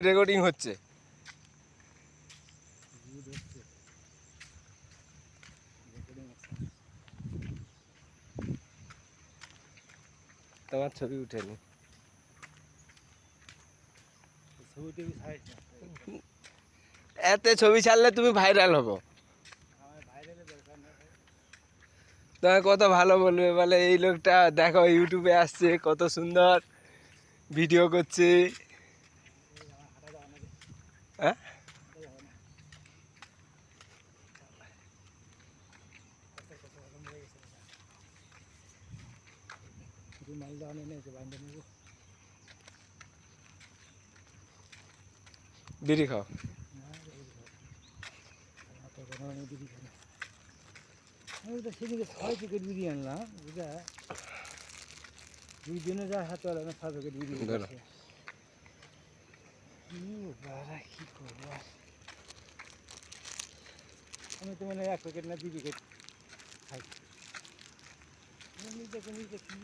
Recording হচ্ছে। তোমার ছবি উঠেনি। এতে ছবি ছাড়লে তুমি ভাইরাল হবো। তোমার কত ভালো বলবে, বলে এই লোকটা দেখো ইউটিউবে আসছে, কত সুন্দর ভিডিও করছে। হ্যাঁ, বিড়ি খাও। সেদিকে 6 প্যাকেট বিড়ি আনলাম, বুঝা 2 দিনে যা হাতে হলো না, 6 প্যাকেট বিড়ি আছে। কি করবো, আমি তো মানে 1 প্যাকেট না 2 প্যাকেট খাই। নিজেকে নিজে কি